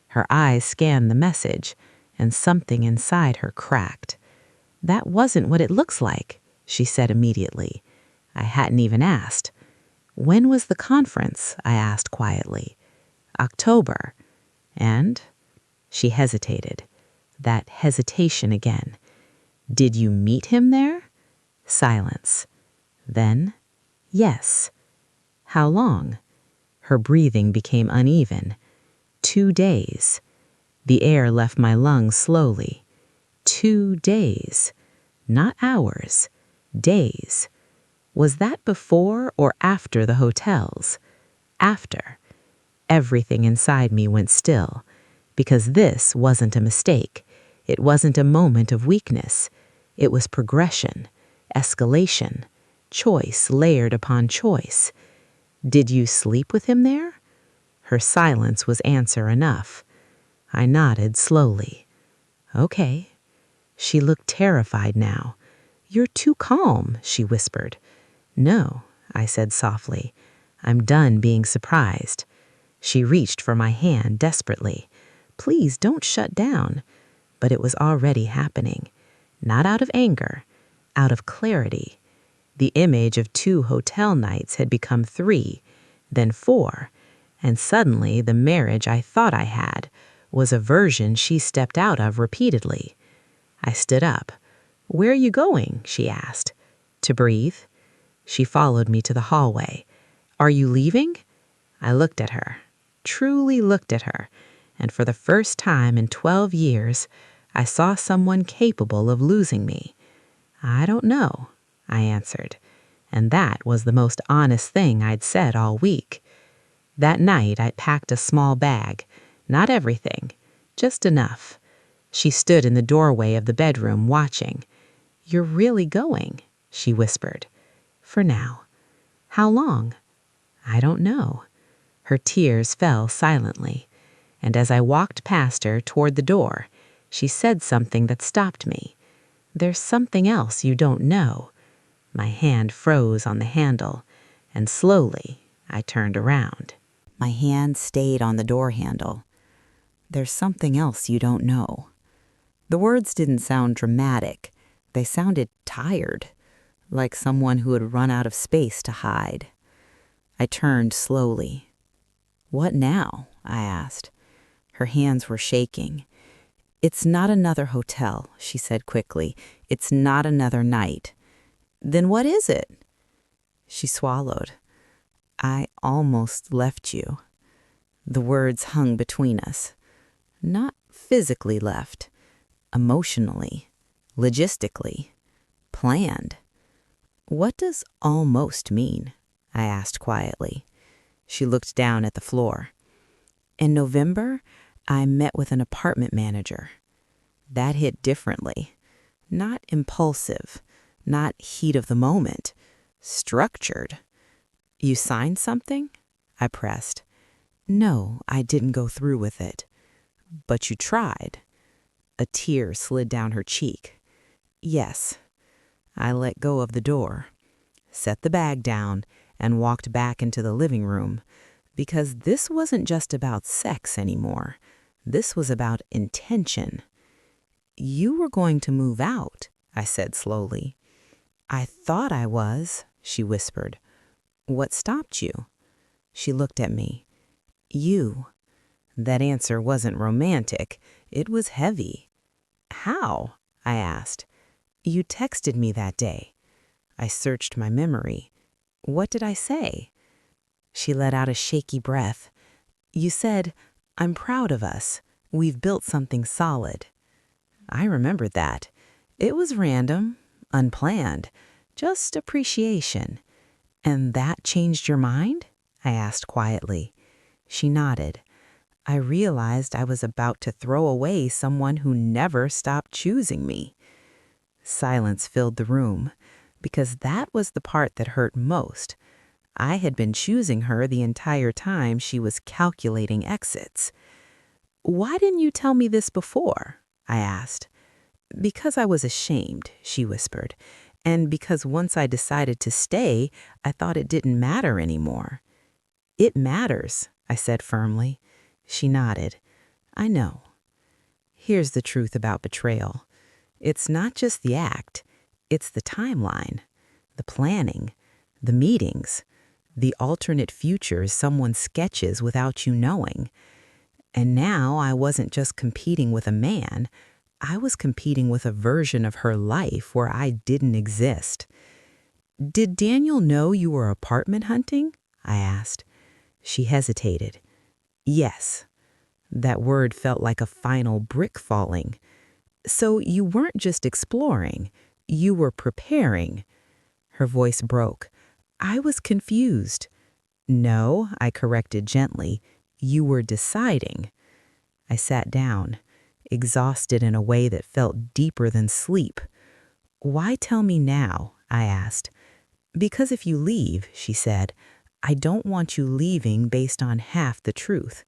Her eyes scanned the message, and something inside her cracked. "That wasn't what it looks like," she said immediately. I hadn't even asked. "When was the conference?" I asked quietly. "October." "And?" She hesitated. That hesitation again. "Did you meet him there?" Silence. Then, "Yes." "How long?" Her breathing became uneven. 2 days. The air left my lungs slowly. 2 days. Not hours. Days. Was that before or after the hotels? After. Everything inside me went still, because this wasn't a mistake. It wasn't a moment of weakness. It was progression, escalation, choice layered upon choice. "Did you sleep with him there?" Her silence was answer enough. I nodded slowly. "Okay." She looked terrified now. "You're too calm," she whispered. "No," I said softly. "I'm done being surprised." She reached for my hand desperately. "Please don't shut down." But it was already happening. Not out of anger, out of clarity. The image of 2 hotel nights had become 3, then 4, And suddenly, the marriage I thought I had was a version she stepped out of repeatedly. I stood up. "Where are you going?" she asked. "To breathe." She followed me to the hallway. "Are you leaving?" I looked at her, truly looked at her, and for the first time in 12 years, I saw someone capable of losing me. "I don't know," I answered, and that was the most honest thing I'd said all week. That night, I packed a small bag, not everything, just enough. She stood in the doorway of the bedroom watching. "You're really going," she whispered. "For now." "How long?" "I don't know." Her tears fell silently, and as I walked past her toward the door, she said something that stopped me. "There's something else you don't know." My hand froze on the handle, and slowly I turned around. My hand stayed on the door handle. "There's something else you don't know." The words didn't sound dramatic. They sounded tired, like someone who had run out of space to hide. I turned slowly. "What now?" I asked. Her hands were shaking. "It's not another hotel," she said quickly. "It's not another night." "Then what is it?" She swallowed. "I almost left you." The words hung between us. Not physically left, emotionally, logistically, planned. "What does almost mean?" I asked quietly. She looked down at the floor. "In November, I met with an apartment manager. That hit differently. Not impulsive, not heat of the moment, structured." "You signed something?" I pressed. "No, I didn't go through with it." "But you tried." A tear slid down her cheek. "Yes." I let go of the door, set the bag down, and walked back into the living room, because this wasn't just about sex anymore. This was about intention. "You were going to move out," I said slowly. "I thought I was," she whispered. "What stopped you?" She looked at me. "You." That answer wasn't romantic. It was heavy. "How?" I asked. "You texted me that day." I searched my memory. "What did I say?" She let out a shaky breath. "You said, 'I'm proud of us. We've built something solid.'" I remembered that. It was random, unplanned, just appreciation. "And that changed your mind?" I asked quietly. She nodded. "I realized I was about to throw away someone who never stopped choosing me." Silence filled the room, because that was the part that hurt most. I had been choosing her the entire time she was calculating exits. "Why didn't you tell me this before?" I asked. "Because I was ashamed," she whispered, "and because once I decided to stay, I thought it didn't matter anymore." "It matters," I said firmly. She nodded. "I know." Here's the truth about betrayal. It's not just the act. It's the timeline, the planning, the meetings, the alternate futures someone sketches without you knowing. And now I wasn't just competing with a man. I was competing with a version of her life where I didn't exist. "Did Daniel know you were apartment hunting?" I asked. She hesitated. "Yes." That word felt like a final brick falling. "So you weren't just exploring, you were preparing." Her voice broke. I was confused. "No," I corrected gently, "you were deciding." I sat down, exhausted in a way that felt deeper than sleep. "Why tell me now?" I asked. "Because if you leave," she said, "I don't want you leaving based on half the truth."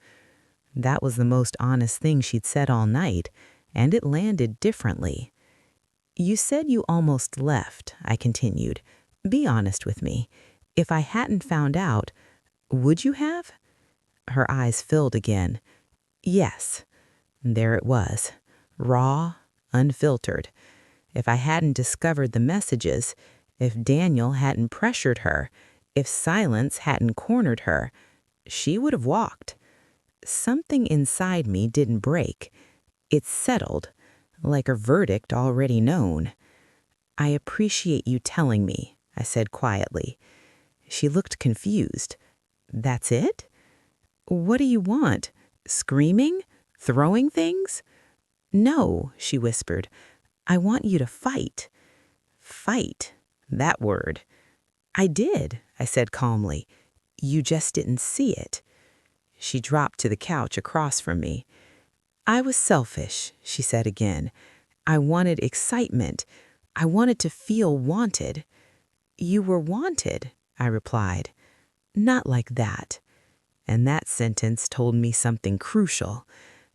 That was the most honest thing she'd said all night, and it landed differently. "You said you almost left," I continued. "Be honest with me. If I hadn't found out, would you have?" Her eyes filled again. "Yes." There it was, raw, unfiltered. If I hadn't discovered the messages, if Daniel hadn't pressured her, if silence hadn't cornered her, she would have walked. Something inside me didn't break. It settled, like a verdict already known. "I appreciate you telling me," I said quietly. She looked confused. "That's it? What do you want? Screaming? Throwing things?" "No," she whispered. "I want you to fight." Fight. That word. "I did," I said calmly. "You just didn't see it." She dropped to the couch across from me. "I was selfish," she said again. "I wanted excitement. I wanted to feel wanted." "You were wanted," I replied. "Not like that." And that sentence told me something crucial.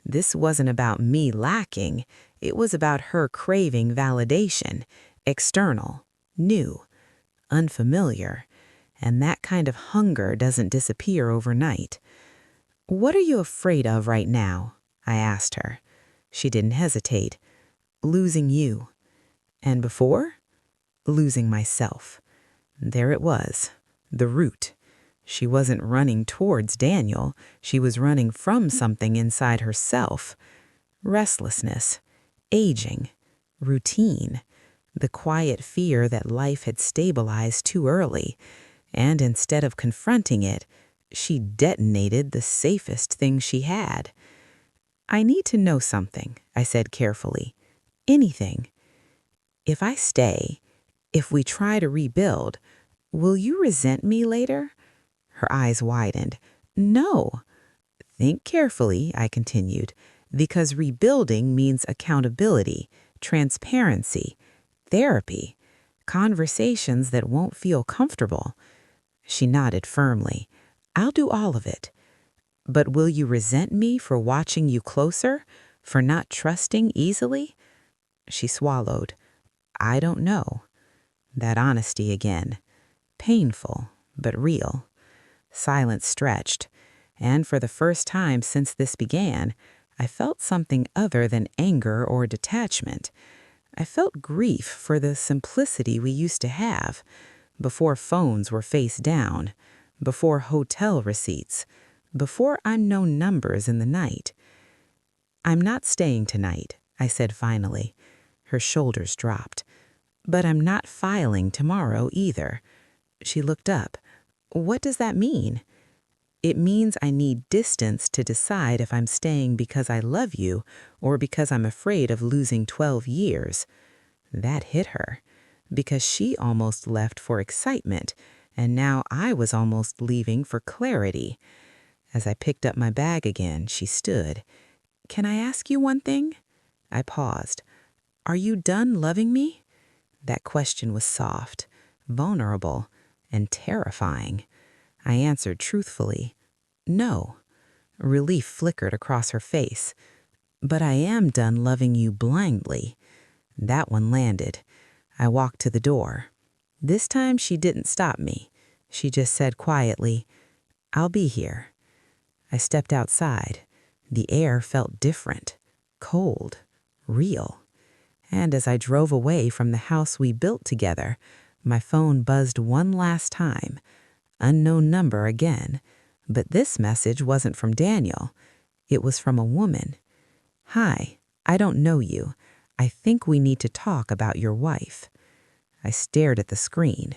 This wasn't about me lacking. It was about her craving validation, external, new, unfamiliar. And that kind of hunger doesn't disappear overnight. "What are you afraid of right now?" I asked her. She didn't hesitate. "Losing you." "And before?" "Losing myself." There it was, the root. She wasn't running towards Daniel. She was running from something inside herself. Restlessness, aging, routine, the quiet fear that life had stabilized too early. And instead of confronting it, she detonated the safest thing she had. "I need to know something," I said carefully. "Anything. If I stay, if we try to rebuild, will you resent me later?" Her eyes widened. "No." "Think carefully," I continued, "because rebuilding means accountability, transparency, therapy, conversations that won't feel comfortable." She nodded firmly. "I'll do all of it." "But will you resent me for watching you closer, for not trusting easily?" She swallowed. "I don't know." That honesty again. Painful, but real. Silence stretched, and for the first time since this began, I felt something other than anger or detachment. I felt grief for the simplicity we used to have, before phones were face down, before hotel receipts, before unknown numbers in the night. "I'm not staying tonight," I said finally. Her shoulders dropped. "But I'm not filing tomorrow either." She looked up. "What does that mean?" "It means I need distance to decide if I'm staying because I love you or because I'm afraid of losing 12 years. That hit her, because she almost left for excitement, and now I was almost leaving for clarity. As I picked up my bag again, she stood. "Can I ask you one thing?" I paused. "Are you done loving me?" That question was soft, vulnerable, and terrifying. I answered truthfully, "No." Relief flickered across her face. "But I am done loving you blindly." That one landed. I walked to the door. This time she didn't stop me. She just said quietly, "I'll be here." I stepped outside. The air felt different, cold, real. And as I drove away from the house we built together, my phone buzzed one last time. Unknown number again. But this message wasn't from Daniel. It was from a woman. "Hi, I don't know you. I think we need to talk about your wife." I stared at the screen,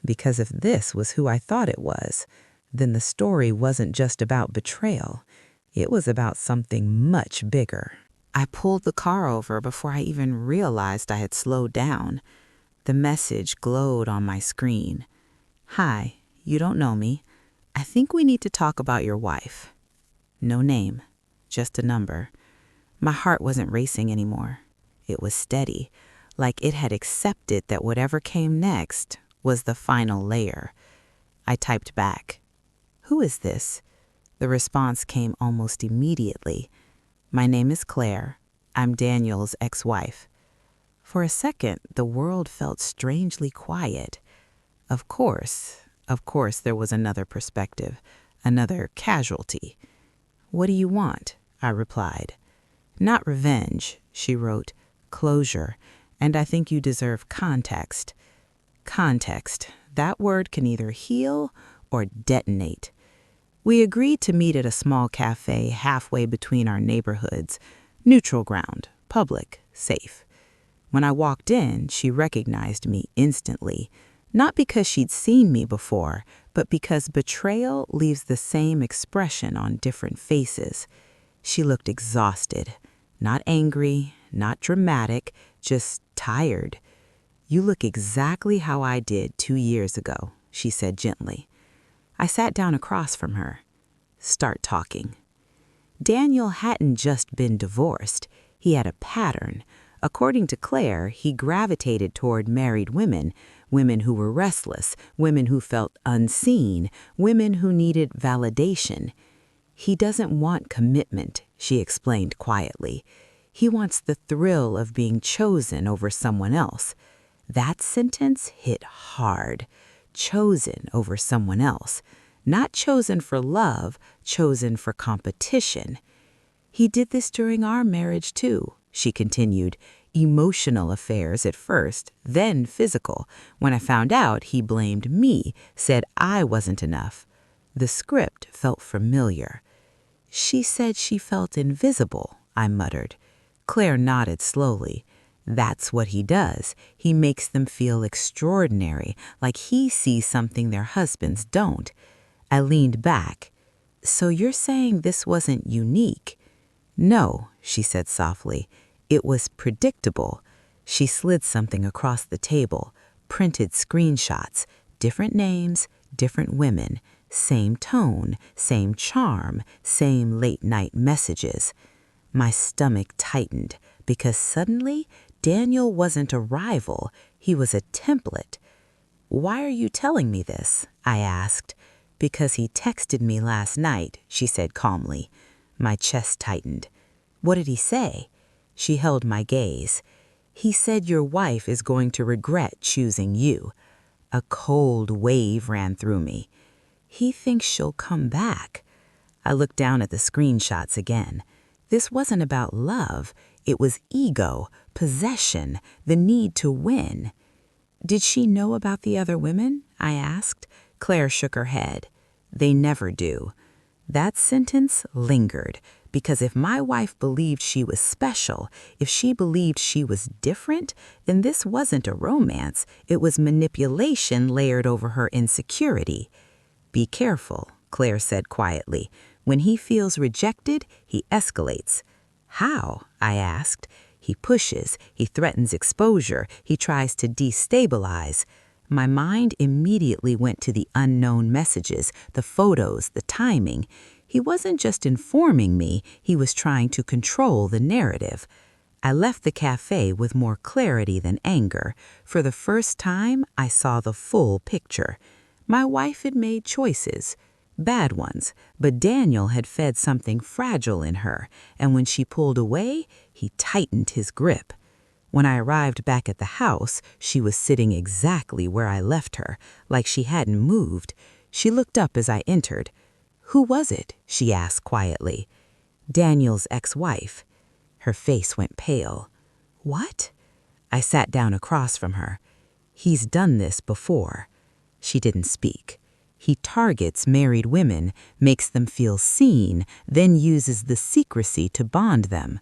because if this was who I thought it was, then the story wasn't just about betrayal. It was about something much bigger. I pulled the car over before I even realized I had slowed down. The message glowed on my screen. "Hi, you don't know me. I think we need to talk about your wife." No name, just a number. My heart wasn't racing anymore. It was steady, like it had accepted that whatever came next was the final layer. I typed back, "Who is this?" The response came almost immediately. "My name is Claire. I'm Daniel's ex-wife." For a second, the world felt strangely quiet. Of course, there was another perspective, another casualty. "What do you want?" I replied. "Not revenge," she wrote, "closure, and I think you deserve context." Context, that word can either heal or detonate. We agreed to meet at a small cafe halfway between our neighborhoods, neutral ground, public, safe. When I walked in, she recognized me instantly, not because she'd seen me before, but because betrayal leaves the same expression on different faces. She looked exhausted, not angry, not dramatic, just tired. "You look exactly how I did 2 years ago," she said gently. I sat down across from her. "Start talking." Daniel hadn't just been divorced. He had a pattern. According to Claire, he gravitated toward married women, women who were restless, women who felt unseen, women who needed validation. "He doesn't want commitment," she explained quietly. "He wants the thrill of being chosen over someone else." That sentence hit hard. Chosen over someone else. Not chosen for love, chosen for competition. "He did this during our marriage too," she continued. "Emotional affairs at first, then physical. When I found out, he blamed me, said I wasn't enough." The script felt familiar. "She said she felt invisible," I muttered. Claire nodded slowly. "That's what he does. He makes them feel extraordinary, like he sees something their husbands don't." I leaned back. "So you're saying this wasn't unique?" "No," she said softly. "It was predictable." She slid something across the table, printed screenshots, different names, different women, same tone, same charm, same late-night messages. My stomach tightened because suddenly Daniel wasn't a rival, he was a template. "Why are you telling me this?" I asked. "Because he texted me last night," she said calmly. My chest tightened. "What did he say?" She held my gaze. "He said your wife is going to regret choosing you." A cold wave ran through me. "He thinks she'll come back." I looked down at the screenshots again. This wasn't about love. It was ego, possession, the need to win. "Did she know about the other women?" I asked. Claire shook her head. "They never do." That sentence lingered, because if my wife believed she was special, if she believed she was different, then this wasn't a romance. It was manipulation layered over her insecurity. "Be careful," Claire said quietly. "When he feels rejected, he escalates." "How?" I asked. "He pushes, he threatens exposure, he tries to destabilize." My mind immediately went to the unknown messages, the photos, the timing. He wasn't just informing me, he was trying to control the narrative. I left the cafe with more clarity than anger. For the first time, I saw the full picture. My wife had made choices. Bad ones, but Daniel had fed something fragile in her, and when she pulled away, he tightened his grip. When I arrived back at the house, she was sitting exactly where I left her, like she hadn't moved. She looked up as I entered. "Who was it?" she asked quietly. "Daniel's ex-wife." Her face went pale. "What?" I sat down across from her. "He's done this before." She didn't speak. "He targets married women, makes them feel seen, then uses the secrecy to bond them."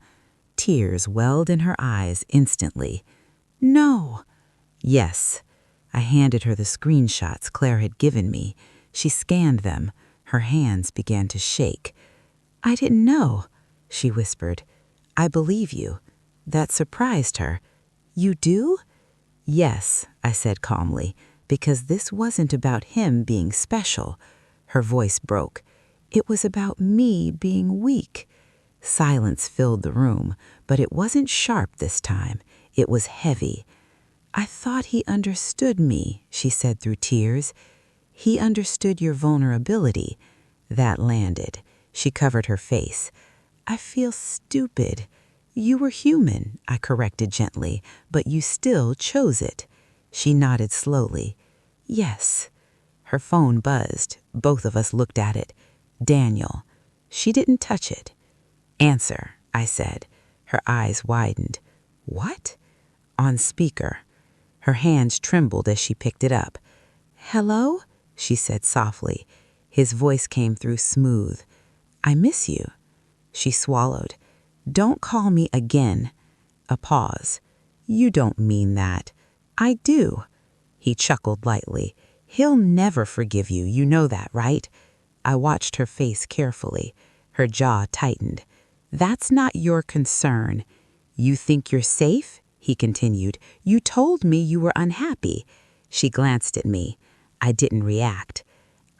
Tears welled in her eyes instantly. "No." "Yes." I handed her the screenshots Claire had given me. She scanned them. Her hands began to shake. "I didn't know," she whispered. "I believe you." That surprised her. "You do?" "Yes," I said calmly, because this wasn't about him being special. Her voice broke. It was about me being weak. Silence filled the room, but it wasn't sharp this time. It was heavy. "I thought he understood me," she said through tears. "He understood your vulnerability." That landed. She covered her face. "I feel stupid." "You were human," I corrected gently, "but you still chose it." She nodded slowly. "Yes." Her phone buzzed. Both of us looked at it. "Daniel." She didn't touch it. "Answer," I said. Her eyes widened. "What?" On speaker. Her hands trembled as she picked it up. "Hello?" she said softly. His voice came through smooth. I miss you. She swallowed. Don't call me again. A pause. You don't mean that. I do. He chuckled lightly. He'll never forgive you, you know that, right? I watched her face carefully. Her jaw tightened. That's not your concern. You think you're safe? He continued. You told me you were unhappy. She glanced at me. I didn't react.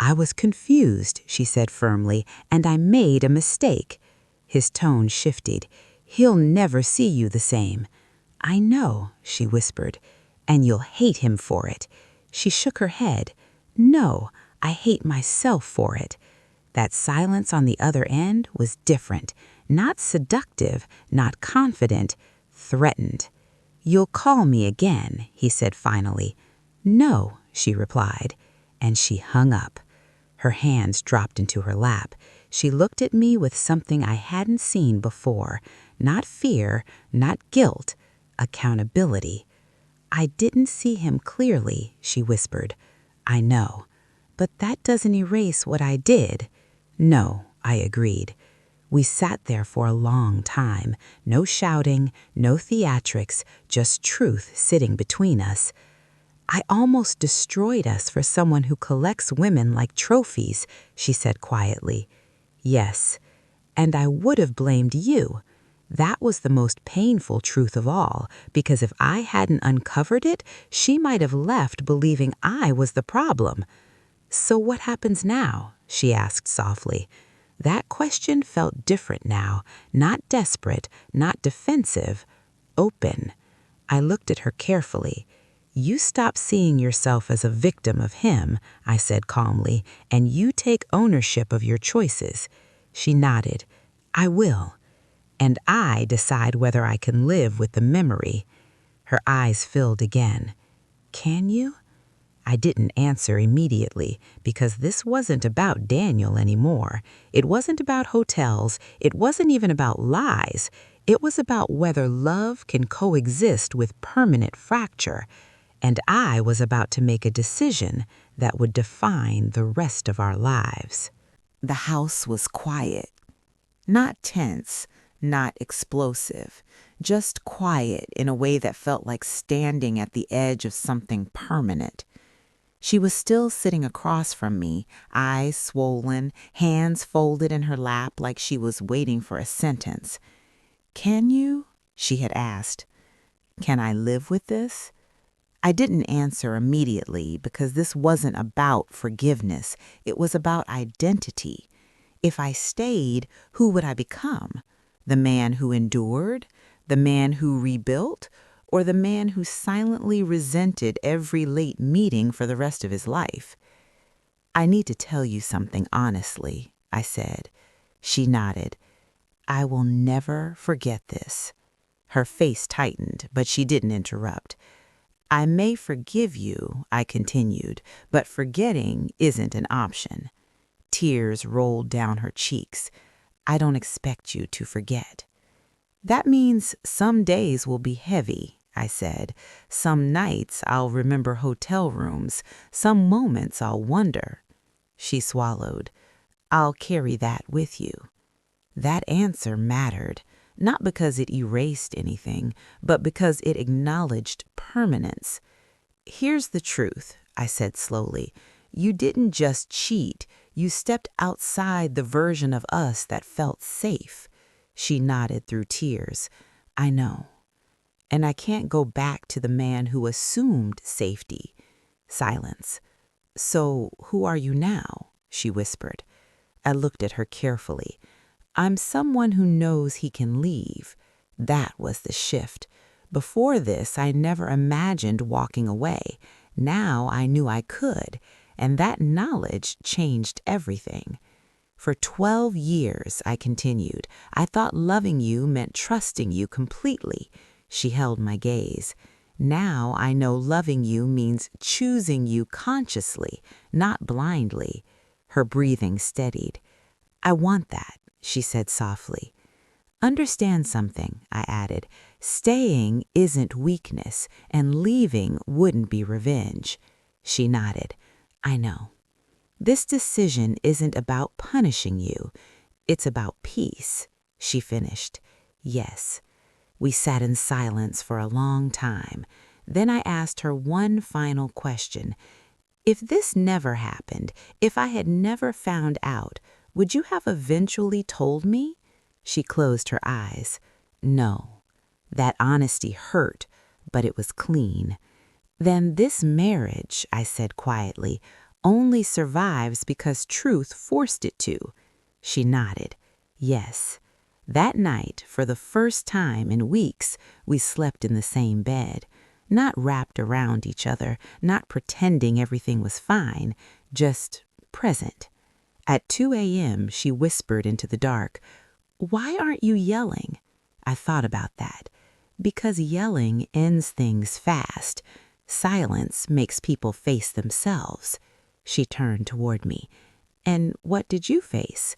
I was confused, she said firmly, and I made a mistake. His tone shifted. He'll never see you the same. I know, she whispered, and you'll hate him for it. She shook her head. No, I hate myself for it. That silence on the other end was different, not seductive, not confident, threatened. You'll call me again, he said finally. No, she replied, and she hung up. Her hands dropped into her lap. She looked at me with something I hadn't seen before, not fear, not guilt, accountability. I didn't see him clearly, she whispered. I know, but that doesn't erase what I did. No, I agreed. We sat there for a long time, no shouting, no theatrics, just truth sitting between us. I almost destroyed us for someone who collects women like trophies, she said quietly. Yes, and I would have blamed you. That was the most painful truth of all, because if I hadn't uncovered it, she might have left believing I was the problem. So what happens now? She asked softly. That question felt different now, not desperate, not defensive, open. I looked at her carefully. You stop seeing yourself as a victim of him, I said calmly, and you take ownership of your choices. She nodded. I will. And I decide whether I can live with the memory. Her eyes filled again. Can you? I didn't answer immediately because this wasn't about Daniel anymore. It wasn't about hotels. It wasn't even about lies. It was about whether love can coexist with permanent fracture. And I was about to make a decision that would define the rest of our lives. The house was quiet, not tense, not explosive, just quiet in a way that felt like standing at the edge of something permanent. She was still sitting across from me, eyes swollen, hands folded in her lap like she was waiting for a sentence. Can you? She had asked. Can I live with this? I didn't answer immediately because this wasn't about forgiveness. It was about identity. If I stayed, who would I become? The man who endured? The man who rebuilt? Or the man who silently resented every late meeting for the rest of his life? I need to tell you something honestly, I said. She nodded. I will never forget this. Her face tightened, but she didn't interrupt. I may forgive you, I continued, but forgetting isn't an option. Tears rolled down her cheeks. I don't expect you to forget. That means some days will be heavy, I said. Some nights I'll remember hotel rooms. Some moments I'll wonder. She swallowed. I'll carry that with you. That answer mattered, not because it erased anything, but because it acknowledged permanence. Here's the truth, I said slowly. You didn't just cheat. You stepped outside the version of us that felt safe. She nodded through tears. I know. And I can't go back to the man who assumed safety. Silence. So who are you now? She whispered. I looked at her carefully. I'm someone who knows he can leave. That was the shift. Before this, I never imagined walking away. Now I knew I could, and that knowledge changed everything. For 12 years, I continued, I thought loving you meant trusting you completely. She held my gaze. Now I know loving you means choosing you consciously, not blindly. Her breathing steadied. I want that, she said softly. Understand something, I added. Staying isn't weakness, and leaving wouldn't be revenge. She nodded. I know. This decision isn't about punishing you. It's about peace, she finished. Yes. We sat in silence for a long time. Then I asked her one final question. If this never happened, if I had never found out, would you have eventually told me? She closed her eyes. No. That honesty hurt, but it was clean. Then this marriage, I said quietly, only survives because truth forced it to. She nodded. Yes. That night, for the first time in weeks, we slept in the same bed. Not wrapped around each other, not pretending everything was fine, just present. At 2 a.m., she whispered into the dark, "Why aren't you yelling?" I thought about that. Because yelling ends things fast. Silence makes people face themselves. She turned toward me. And what did you face?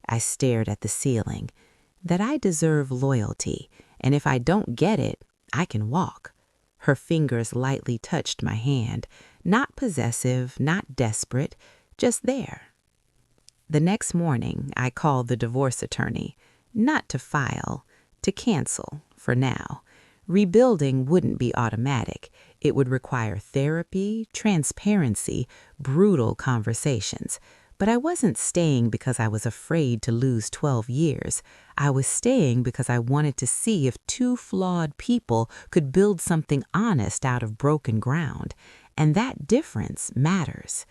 I stared at the ceiling. That I deserve loyalty, and if I don't get it, I can walk. Her fingers lightly touched my hand, not possessive, not desperate, just there. The next morning, I called the divorce attorney, not to file, to cancel, for now. Rebuilding wouldn't be automatic. It would require therapy, transparency, brutal conversations. But I wasn't staying because I was afraid to lose 12 years. I was staying because I wanted to see if two flawed people could build something honest out of broken ground. And that difference matters.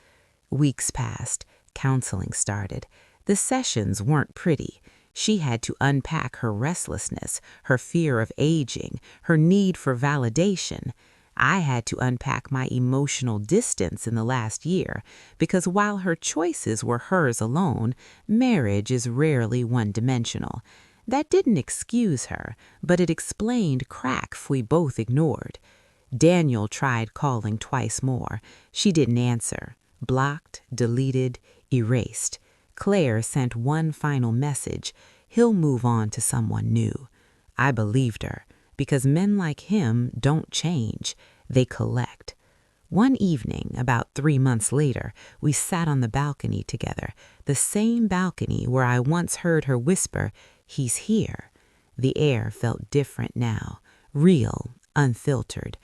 Weeks passed. Counseling started. The sessions weren't pretty. She had to unpack her restlessness, her fear of aging, her need for validation. I had to unpack my emotional distance in the last year, because while her choices were hers alone, marriage is rarely one-dimensional. That didn't excuse her, but it explained cracks we both ignored. Daniel tried calling twice more. She didn't answer. Blocked, deleted, erased. Claire sent one final message. He'll move on to someone new. I believed her, because men like him don't change. They collect. One evening, about 3 months later, we sat on the balcony together, the same balcony where I once heard her whisper, "He's here." The air felt different now, real, unfiltered.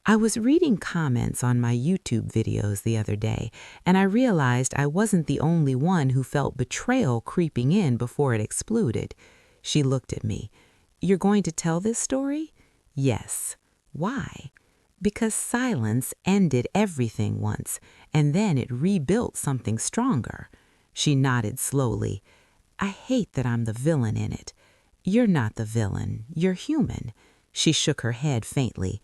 I was reading comments on my YouTube videos the other day, and I realized I wasn't the only one who felt betrayal creeping in before it exploded. She looked at me. "You're going to tell this story?" "Yes." "Why?" "Because silence ended everything once, and then it rebuilt something stronger." She nodded slowly. "I hate that I'm the villain in it." "You're not the villain. You're human." She shook her head faintly.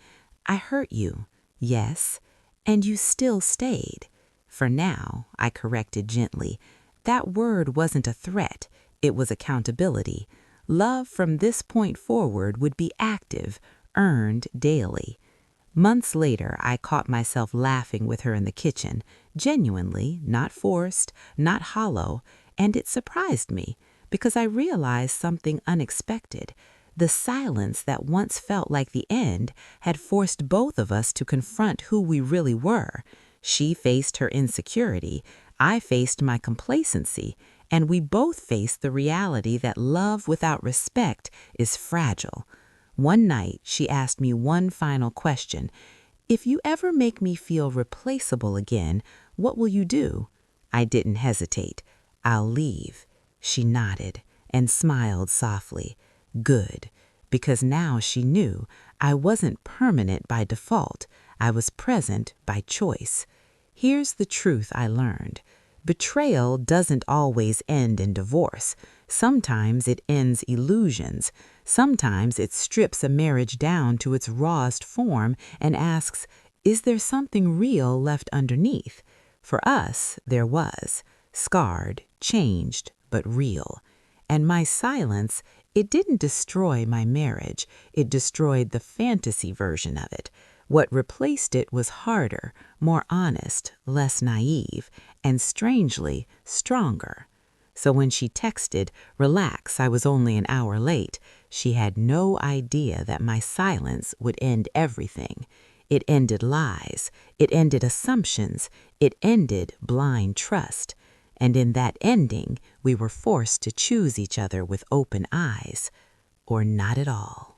"I hurt you." "Yes." "And you still stayed." "For now," I corrected gently. That word wasn't a threat. It was accountability. Love from this point forward would be active, earned daily. Months later, I caught myself laughing with her in the kitchen, genuinely, not forced, not hollow, and it surprised me because I realized something unexpected. The silence that once felt like the end had forced both of us to confront who we really were. She faced her insecurity, I faced my complacency, and we both faced the reality that love without respect is fragile. One night, she asked me one final question. "If you ever make me feel replaceable again, what will you do?" I didn't hesitate. "I'll leave." She nodded and smiled softly. Good, because now she knew I wasn't permanent by default. I was present by choice. Here's the truth I learned. Betrayal doesn't always end in divorce. Sometimes it ends illusions. Sometimes it strips a marriage down to its rawest form and asks, is there something real left underneath? For us, there was. Scarred, changed, but real. And my silence, it didn't destroy my marriage. It destroyed the fantasy version of it. What replaced it was harder, more honest, less naive, and strangely stronger. So when she texted, "Relax, I was only an hour late," she had no idea that my silence would end everything. It ended lies. It ended assumptions. It ended blind trust. And in that ending, we were forced to choose each other with open eyes, or not at all.